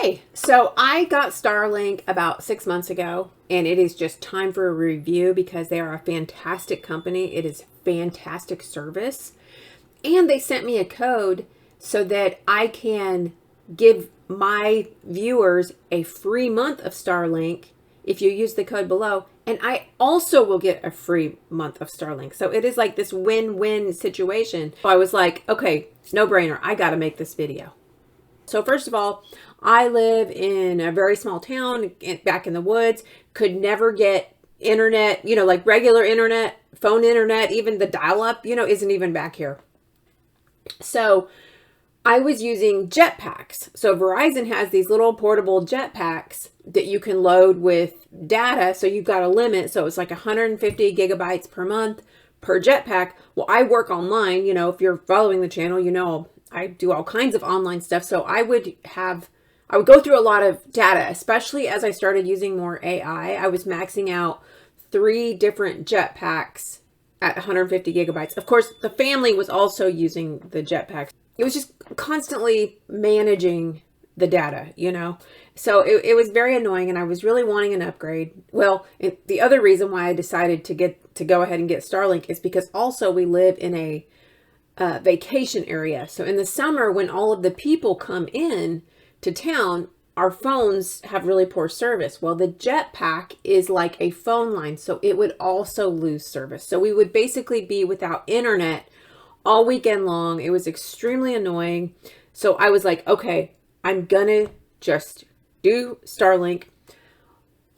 Hey, so I got Starlink about 6 months ago, and it is just time for a review because they are a fantastic company. It is fantastic service. And they sent me a code so that I can give my viewers a free month of Starlink if you use the code below. And I also will get a free month of Starlink. So it is like this win-win situation. So I was like, okay, no brainer. I got to make this video. So first of all, I live in a very small town back in the woods, could never get internet, like regular internet, phone internet, even the dial-up, isn't even back here. So I was using jetpacks. So Verizon has these little portable jetpacks that you can load with data. So you've got a limit. So it's like 150 gigabytes per month per jetpack. Well, I work online, if you're following the channel, I do all kinds of online stuff. So I would go through a lot of data, especially as I started using more AI. I was maxing out 3 different jetpacks at 150 gigabytes. Of course, the family was also using the jetpacks. It was just constantly managing the data, So it was very annoying, and I was really wanting an upgrade. Well, the other reason why I decided to go ahead and get Starlink is because also we live in a vacation area. So in the summer, when all of the people come in to town, our phones have really poor service. Well, the jetpack is like a phone line, so it would also lose service. So we would basically be without internet all weekend long. It was extremely annoying. So I was like, okay, I'm gonna just do Starlink.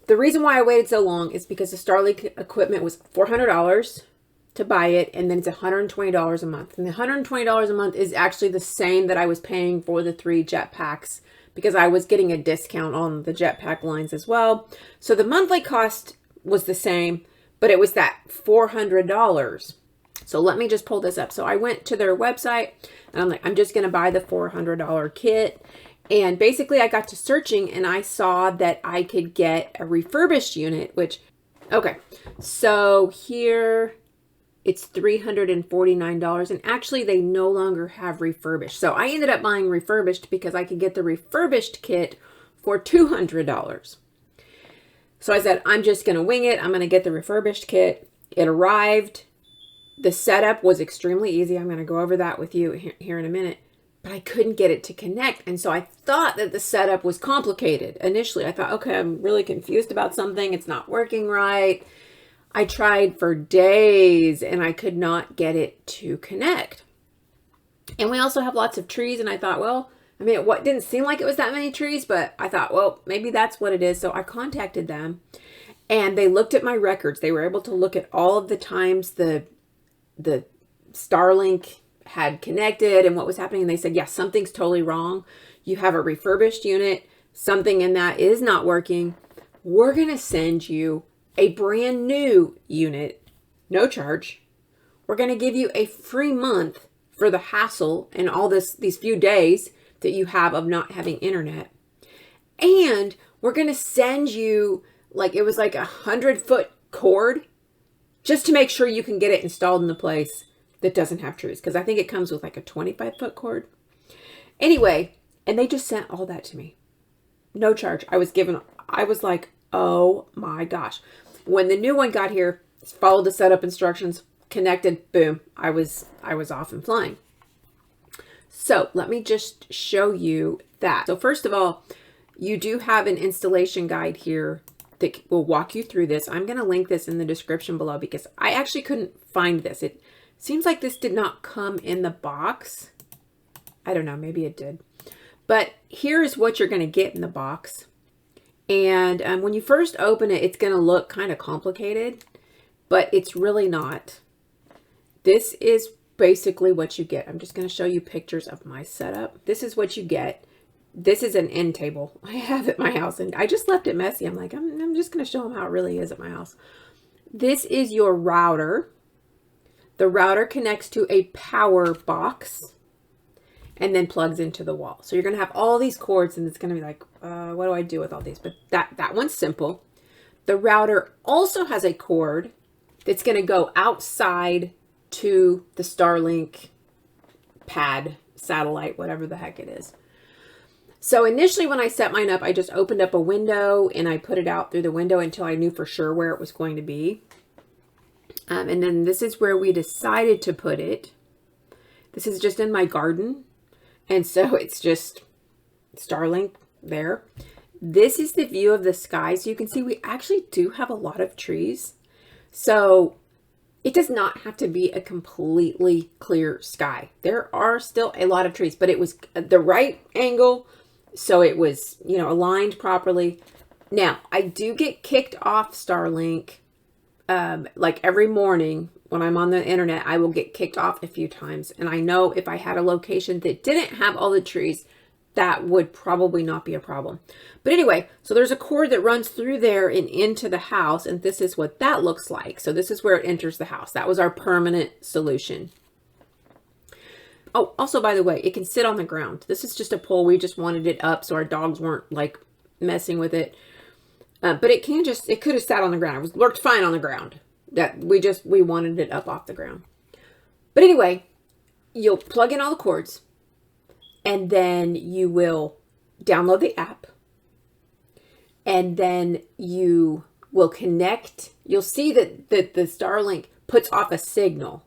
The reason why I waited so long is because the Starlink equipment was $400 to buy it, and then it's $120 a month. And the $120 a month is actually the same that I was paying for the 3 jetpacks, because I was getting a discount on the jetpack lines as well. So the monthly cost was the same, but it was that $400. So let me just pull this up. So I went to their website, and I'm like, I'm just going to buy the $400 kit. And basically I got to searching, and I saw that I could get a refurbished unit, okay. So here it's $349, and actually they no longer have refurbished. So I ended up buying refurbished because I could get the refurbished kit for $200. So I said, I'm just going to wing it. I'm going to get the refurbished kit. It arrived. The setup was extremely easy. I'm going to go over that with you here in a minute, but I couldn't get it to connect. And so I thought that the setup was complicated. Initially, I thought, okay, I'm really confused about something. It's not working right. I tried for days and I could not get it to connect. And we also have lots of trees, and I thought, well, what didn't seem like it was that many trees, but I thought, well, maybe that's what it is. So I contacted them, and they looked at my records. They were able to look at all of the times the Starlink had connected and what was happening. And they said, yeah, something's totally wrong. You have a refurbished unit. Something in that is not working. We're going to send you a brand new unit, no charge. We're going to give you a free month for the hassle and all these few days that you have of not having internet. And we're going to send you it was like 100-foot cord just to make sure you can get it installed in the place that doesn't have trees. Because I think it comes with like a 25-foot cord. Anyway, and they just sent all that to me. No charge. I was like, oh my gosh. When the new one got here, followed the setup instructions, connected, boom, I was off and flying. So let me just show you that. So first of all, you do have an installation guide here that will walk you through this. I'm going to link this in the description below because I actually couldn't find this. It seems like this did not come in the box. I don't know, maybe it did. But here's what you're going to get in the box. And when you first open it, it's going to look kind of complicated, but it's really not. This is basically what you get. I'm just going to show you pictures of my setup. This is what you get. This is an end table I have at my house, and I just left it messy. I'm like, I'm just going to show them how it really is at my house. This is your router. The router connects to a power box and then plugs into the wall. So you're going to have all these cords, and it's going to be like, what do I do with all these? But that one's simple. The router also has a cord that's going to go outside to the Starlink pad, satellite, whatever the heck it is. So initially when I set mine up, I just opened up a window and I put it out through the window until I knew for sure where it was going to be. And then this is where we decided to put it. This is just in my garden. And so it's just Starlink there. This is the view of the sky. So you can see we actually do have a lot of trees. So it does not have to be a completely clear sky. There are still a lot of trees, but it was the right angle. So it was, you know, aligned properly. Now, I do get kicked off Starlink. Like every morning when I'm on the internet, I will get kicked off a few times. And I know if I had a location that didn't have all the trees, that would probably not be a problem. But anyway, so there's a cord that runs through there and into the house. And this is what that looks like. So this is where it enters the house. That was our permanent solution. Oh, also, by the way, it can sit on the ground. This is just a pole. We just wanted it up so our dogs weren't like messing with it. But it could have sat on the ground. It worked fine on the ground. We wanted it up off the ground. But anyway, you'll plug in all the cords and then you will download the app. And then you will connect. You'll see that the Starlink puts off a signal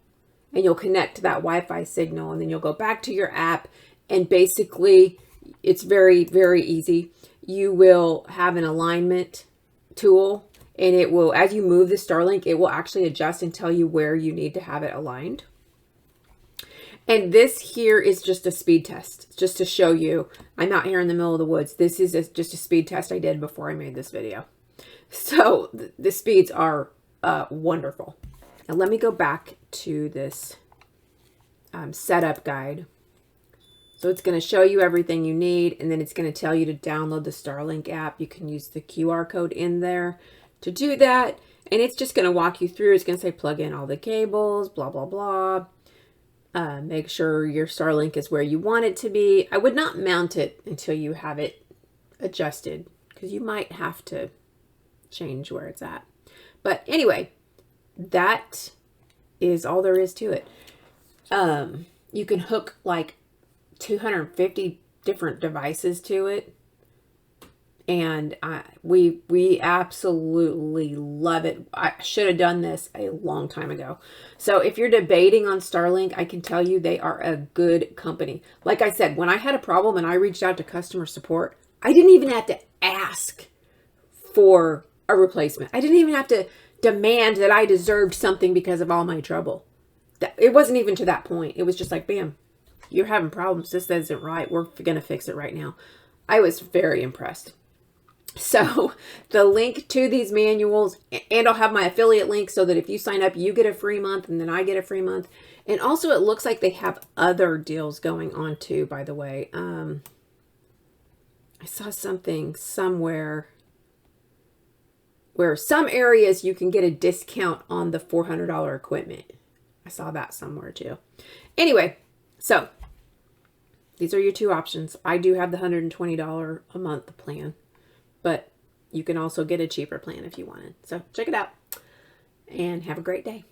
and you'll connect to that Wi-Fi signal. And then you'll go back to your app and basically it's very, very easy. You will have an alignment tool and it will, as you move the Starlink, it will actually adjust and tell you where you need to have it aligned. And this here is just a speed test, just to show you. I'm out here in the middle of the woods. This is just a speed test I did before I made this video. So the speeds are wonderful. Now let me go back to this setup guide. So it's going to show you everything you need, and then it's going to tell you to download the Starlink app. You can use the QR code in there to do that, and it's just going to walk you through. It's going to say plug in all the cables, blah, blah, blah. Make sure your Starlink is where you want it to be. I would not mount it until you have it adjusted, because you might have to change where it's at. But anyway, that is all there is to it. You can hook like 250 different devices to it, and we absolutely love it. I should have done this a long time ago. So if you're debating on Starlink, I can tell you they are a good company. Like I said, when I had a problem and I reached out to customer support, I didn't even have to ask for a replacement. I didn't even have to demand that I deserved something because of all my trouble. It wasn't even to that point. It was just like, bam, you're having problems. This isn't right. We're going to fix it right now. I was very impressed. So the link to these manuals, and I'll have my affiliate link so that if you sign up, you get a free month and then I get a free month. And also it looks like they have other deals going on too, by the way. I saw something somewhere where some areas you can get a discount on the $400 equipment. I saw that somewhere too. Anyway, so these are your two options. I do have the $120 a month plan, but you can also get a cheaper plan if you wanted. So check it out and have a great day.